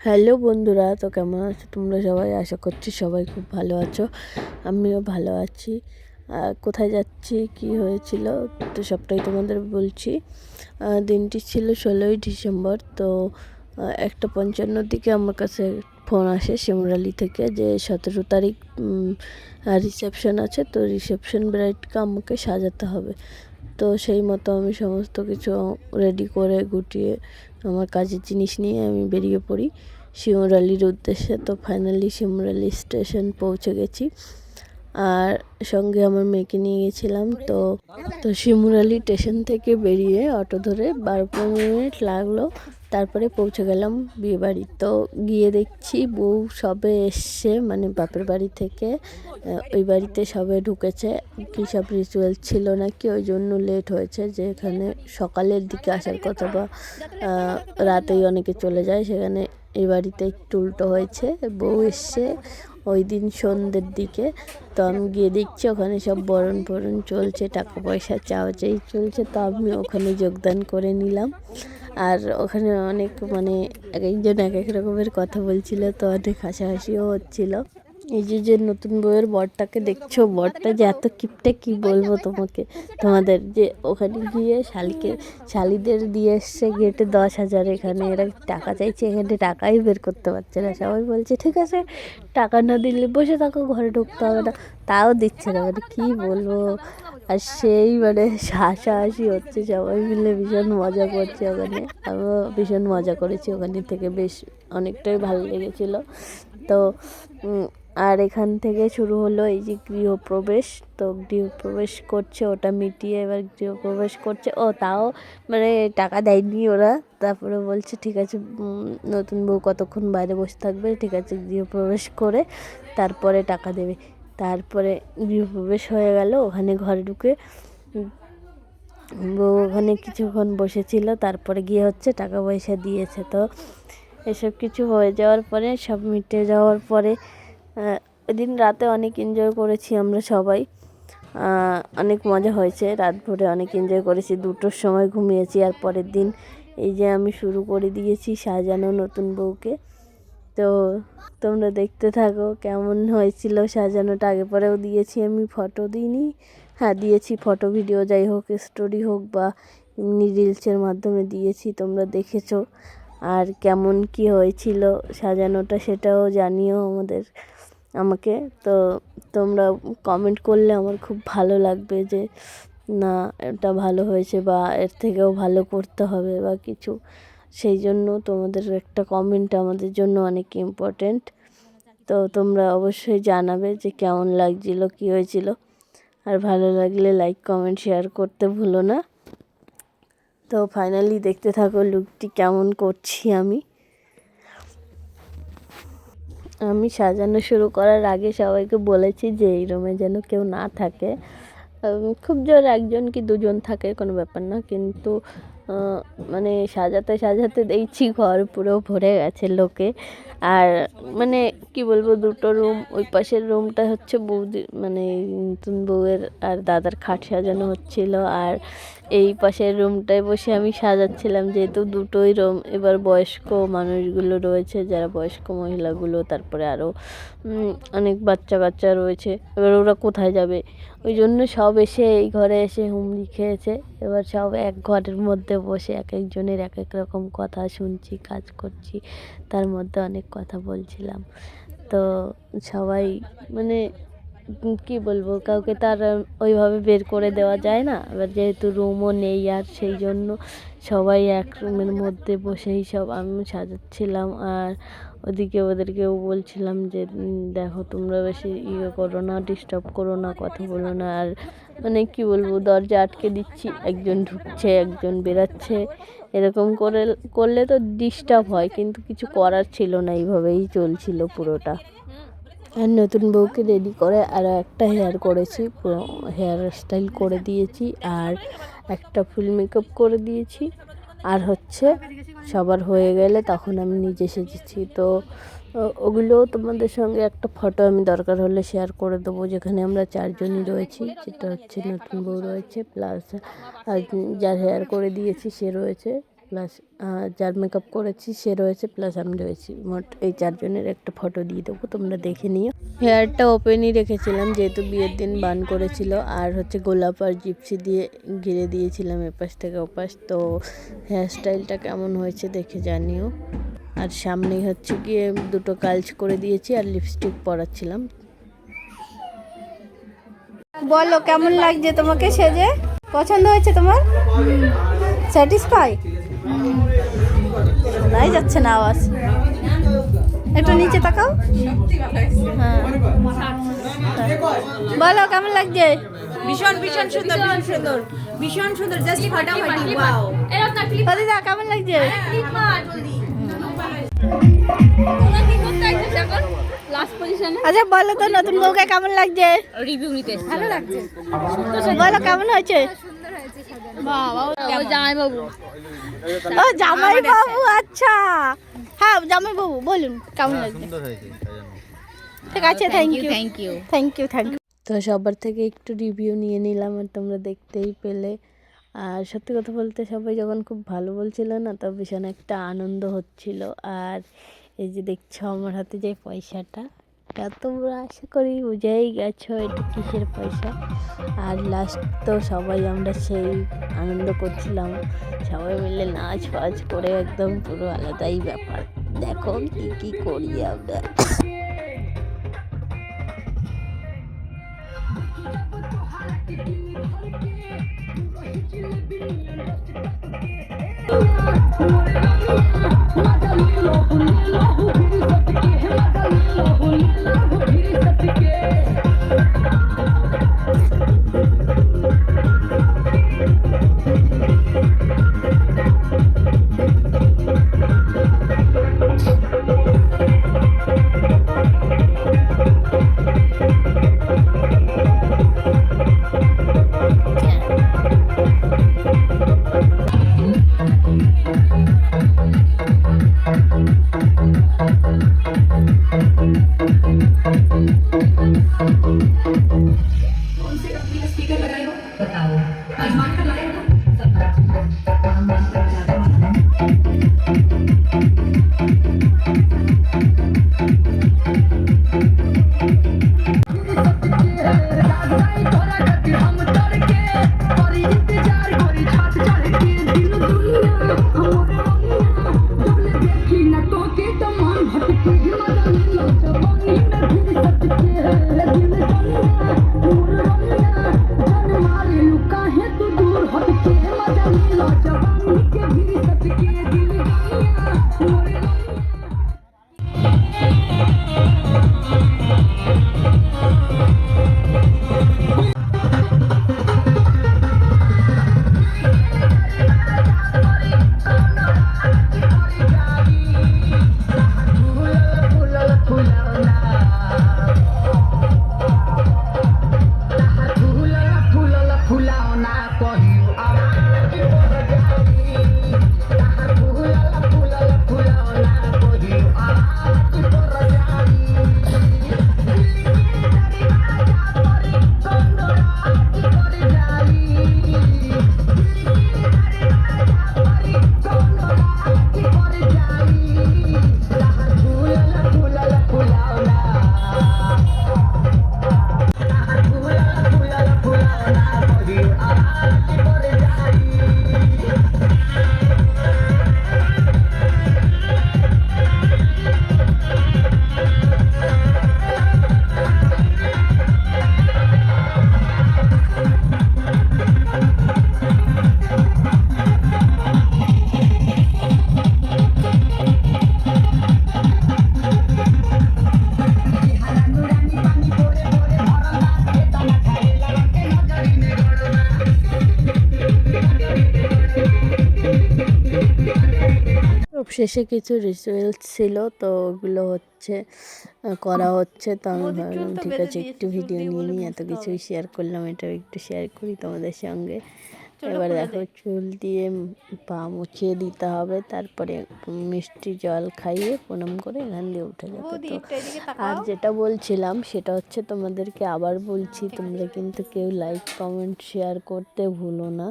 Hello বন্ধুরা, তো কেমন আছো তোমরা সবাই? আশা করছি সবাই খুব ভালো আছো। আমিও ভালো আছি। কোথায় যাচ্ছি, কি হয়েছিল, তো সবটাই তোমাদের বলছি। দিনটি ছিল 16ই ডিসেম্বর। তো 1:55 দিকে আমার কাছে ফোন আসে শিমরালি থেকে যে 17 তারিখ রিসেপশন আছে, তো রিসেপশন ব্রাইডকে আমাকে সাজাতে হবে। তো সেই মতো আমি সমস্ত কিছু রেডি করে গুটিয়ে আমার কাজের জিনিস নিয়ে আমি বেরিয়ে পড়ি শিমরালির উদ্দেশ্যে। তো ফাইনালি শিমরালি স্টেশন পৌঁছে গেছি, আর সঙ্গে আমার মেয়েকে নিয়ে গেছিলাম। তো তো শিমরালি স্টেশন থেকে বেরিয়ে অটো ধরে 12-15 মিনিট লাগলো, তারপরে পৌঁছে গেলাম বিয়েবাড়ি। তো গিয়ে দেখছি বউ সবে এসছে, মানে বাপের বাড়ি থেকে ওই বাড়িতে সবে ঢুকেছে। কী সব রিচুয়াল ছিল নাকি, ওই জন্য লেট হয়েছে। যে এখানে সকালের দিকে আসার কথা বা রাতেই অনেকে চলে যায়, সেখানে এই বাড়িতে একটু উল্টো হয়েছে। বউ এসছে ওই দিন সন্ধ্যের দিকে। তো আমি গিয়ে দেখছি ওখানে সব বরণ ফরণ চলছে, টাকা পয়সা চাওয়াচাই চলছে। তো আমি ওখানে যোগদান করে নিলাম। আর ওখানে অনেক এক একজন এক এক রকমের কথা বলছিল, তো অনেক হাসাহাসিও হচ্ছিল। এই যে নতুন বউয়ের বরটাকে দেখছো, বরটা যে এত কিপটে কি বলবো তোমাদের যে ওখানে গিয়ে শালিদের দিয়ে এসছে গেটে 10,000। এখানে এরা টাকা চাইছে, এখানে টাকাই বের করতে পারছে না। সবাই বলছে ঠিক আছে, টাকা না দিলে বসে থাকো, ঘরে ঢুকতে হবে না, তাও দিচ্ছে না। কী বলবো। আর সেই হাসাহাসি হচ্ছে, সবাই মিলে ভীষণ মজা করছে ওখানে। আমিও ভীষণ মজা করেছি ওখানে থেকে, বেশ অনেকটাই ভালো লেগেছিলো। তো আর এখান থেকে শুরু হলো এই যে গৃহপ্রবেশ। তো গৃহপ্রবেশ করছে, ওটা মিটিয়ে এবার গৃহপ্রবেশ করছে। তাও টাকা দেয়নি ওরা। তারপরে বলছে ঠিক আছে, নতুন বউ কতক্ষণ বাইরে বসে থাকবে, ঠিক আছে গৃহপ্রবেশ করে তারপরে টাকা দেবে। তারপরে গৃহপ্রবেশ হয়ে গেল, ওখানে ঘরে ঢুকে বউ ওখানে কিছুক্ষণ বসেছিল, তারপরে গিয়ে হচ্ছে টাকা পয়সা দিয়েছে। তো এসব কিছু হয়ে যাওয়ার পরে, সব মিটে যাওয়ার পরে ওই দিন রাতে অনেক এনজয় করেছি আমরা সবাই। অনেক মজা হয়েছে, রাত ভরে অনেক এনজয় করেছি। 2টোর সময় ঘুমিয়েছি। আর পরের দিন এই যে আমি শুরু করে দিয়েছি সাজানো নতুন বউকে। তো তোমরা দেখতে থাকো কেমন হয়েছিল সাজানোটা। আগে পরেও দিয়েছি, আমি ফটো দিইনি, হ্যাঁ দিয়েছি ফটো, ভিডিও যাই হোক, স্টোরি হোক বা এমনি রিলসের মাধ্যমে দিয়েছি, তোমরা দেখেছো। আর কেমন কি হয়েছিল সাজানোটা সেটাও জানিও আমাকে। তো তোমরা কমেন্ট করলে আমার খুব ভালো লাগবে যে না এটা ভালো হয়েছে বা এর থেকেও ভালো করতে হবে বা কিছু। সেই জন্য তোমাদের একটা কমেন্ট আমাদের জন্য অনেক ইম্পর্ট্যান্ট। তো তোমরা অবশ্যই জানাবে যে কেমন লাগছিল, কী হয়েছিল। আর ভালো লাগলে লাইক কমেন্ট শেয়ার করতে ভুলো না। তো ফাইনালি দেখতে থাকো লুকটি কেমন করছি আমি সাজানো শুরু করার আগে সবাইকে বলেছি যে এই রুমে যেন কেউ না থাকে। খুব জোর 1জন কি 2জন থাকে কোনো ব্যাপার না, কিন্তু সাজাতে সাজাতে দেখছি ঘর পুরো ভরে গেছে লোকে। আর কি বলবো, 2টো রুম, ওই পাশের রুমটা হচ্ছে বৌদি নতুন বউয়ের আর দাদার খাট সাজানো হচ্ছিল, আর এই পাশের রুমটায় বসে আমি সাজাচ্ছিলাম, যেহেতু 2টোই রুম। এবার বয়স্ক মানুষগুলো রয়েছে, যারা বয়স্ক মহিলাগুলো, তারপরে আরও অনেক বাচ্চা কাচ্চা রয়েছে। এবার ওরা কোথায় যাবে, ওই জন্য সব এসে এই ঘরে এসে হুমড়ি খেয়েছে। এবার সব এক ঘরের মধ্যে বসে এক একজনের এক এক রকম কথা শুনছি, কাজ করছি, তার মধ্যে অনেক কথা বলছিলাম। তো সবাই কি বলবো, কাউকে তার ওইভাবে বের করে দেওয়া যায় না। এবার যেহেতু রুমও নেই, আর সেই জন্য সবাই এক রুমের মধ্যে বসেই সব আমি সাজাচ্ছিলাম। আর ওদিকে ওদেরকেও বলছিলাম যে দেখো তোমরা বেশি করো না, ডিস্টার্ব করো না, কথা বলো না। আর কি বলবো, দরজা আটকে দিচ্ছি, একজন ঢুকছে একজন বেরাচ্ছে, এরকম করলে তো ডিস্টার্ব হয়, কিন্তু কিছু করার ছিল না, এইভাবেই চলছিল পুরোটা। আর নতুন বউকে রেডি করে আরও একটা হেয়ার করেছি, পুরো হেয়ার স্টাইল করে দিয়েছি, আর একটা ফুল মেকআপ করে দিয়েছি। আর সবার হয়ে গেলে তখন আমি নিজে সেজেছি। তো ওগুলোও তোমাদের সঙ্গে একটা ফটো আমি দরকার হলে শেয়ার করে দেবো, যেখানে আমরা 4জনই রয়েছি। যেটা হচ্ছে নতুন বউ রয়েছে, প্লাস যার হেয়ার করে দিয়েছি সে রয়েছে, প্লাস যার মেকআপ করেছি সে রয়েছে, প্লাস আমি রয়েছি। মোট এই 4 জনের একটা ফটো দিয়ে দেবো, তোমরা দেখে নিও। হেয়ারটা ওপেনই রেখেছিলাম যেহেতু বিয়ের দিন বান করেছিল, আর হচ্ছে গোলাপ আর জিপসি দিয়ে ঘিরে দিয়েছিলাম এপাশ থেকে ওপাশ। তো হেয়ার স্টাইলটা কেমন হয়েছে দেখে জানিও। আর সামনেই হচ্ছে গিয়ে দুটো কালচ করে দিয়েছি আর লিপস্টিক পরাচ্ছিলাম। বলো কেমন লাগছে তোমাকে সেজে? পছন্দ হয়েছে তোমার? স্যাটিসফাই? শোনাই যাচ্ছে না আওয়াজ, একটু নিচে তাকাও। হ্যাঁ, বলো কেমন লাগছে? ভীষণ ভীষণ সুন্দর, ভীষণ সুন্দর, ভীষণ সুন্দর, জাস্ট ফাটাফাটি। ওয়াও, দিদা কেমন লাগছে? আচ্ছা বলো তো নতুন বউকে কেমন লাগছে? রিভিউ নিতে এসেছি। ভালো লাগছে। বলো কেমন হয়েছে? জামাই বাবু, ও জামাই বাবু, আচ্ছা হ্যাঁ জামাই বাবু বলুন কেমন লাগছে? ঠিক আছে, thank you thank you. Thank you thank you. তো সবার থেকে একটু রিভিউ নিয়ে নিলাম আর তোমরা দেখতেই পেলে। আর সত্যি কথা বলতে সবাই যখন খুব ভালো বলছিল না, তো ভীষণ একটা আনন্দ হচ্ছিল। আর এই যে দেখছো আমার হাতে যে পয়সাটা, তা তোমরা আশা করি বুঝেই গেছো এটা কিসের পয়সা। আর লাস্ট তো সবাই আমরা সেই আনন্দ করছিলাম, সবাই মিলে নাচ ফাচ করে একদম পুরো আলাদাই ব্যাপার। দেখো কী কী করি আমরা। শেষে কিছু রিচুয়ালস ছিল, তো ওগুলো হচ্ছে করা হচ্ছে। তো আমি ভাবলাম ঠিক আছে একটু ভিডিও নিয়ে নিই, এত কিছুই শেয়ার করলাম, এটাও একটু শেয়ার করি তোমাদের সঙ্গে। এবার দেখো চুল দিয়ে পা মুছিয়ে দিতে হবে, তারপরে মিষ্টি জল খাইয়ে প্রণাম করে এখান দিয়ে উঠে যাবে। তো আর যেটা বলছিলাম সেটা হচ্ছে তোমাদেরকে আবার বলছি, তোমরা কিন্তু কেউ লাইক কমেন্ট শেয়ার করতে ভুলো না।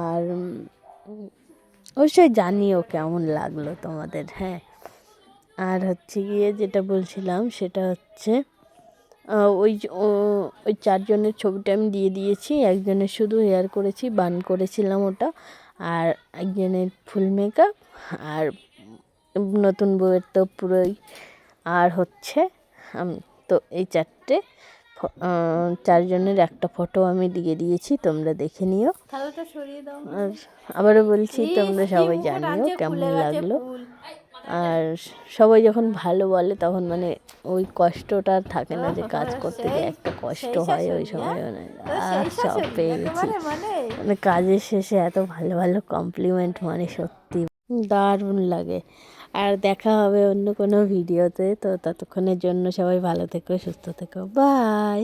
আর অবশ্যই জানিও কেমন লাগলো তোমাদের। হ্যাঁ, আর হচ্ছে গিয়ে যেটা বলছিলাম সেটা হচ্ছে ওই 4 জনের ছবিটা আমি দিয়ে দিয়েছি। একজনের শুধু হেয়ার করেছি, বান করেছিলাম ওটা, আর একজনের ফুল মেকআপ, আর নতুন বউয়ের তো পুরোই। আর হচ্ছে তো এই 4 জনের একটা ফটো আমি দিয়ে দিয়েছি, তোমরা দেখে নিও। থালাটা সরিয়ে দাও। আর আবারও বলছি, তোমরা সবাই জানিও কেমন লাগলো। আর সবাই যখন ভালো বলে তখন মানে ওই কষ্টটা আর থাকে না, যে কাজ করতে গিয়ে একটা কষ্ট হয় ওই সময়, মানে সব পেয়ে গেছি। মানে কাজের শেষে এত ভালো ভালো কমপ্লিমেন্ট মানে সত্যি দারুণ লাগে। আর দেখা হবে অন্য কোনো ভিডিওতে। তো ততক্ষণের জন্য সবাই ভালো থেকো, সুস্থ থেকো, বাই।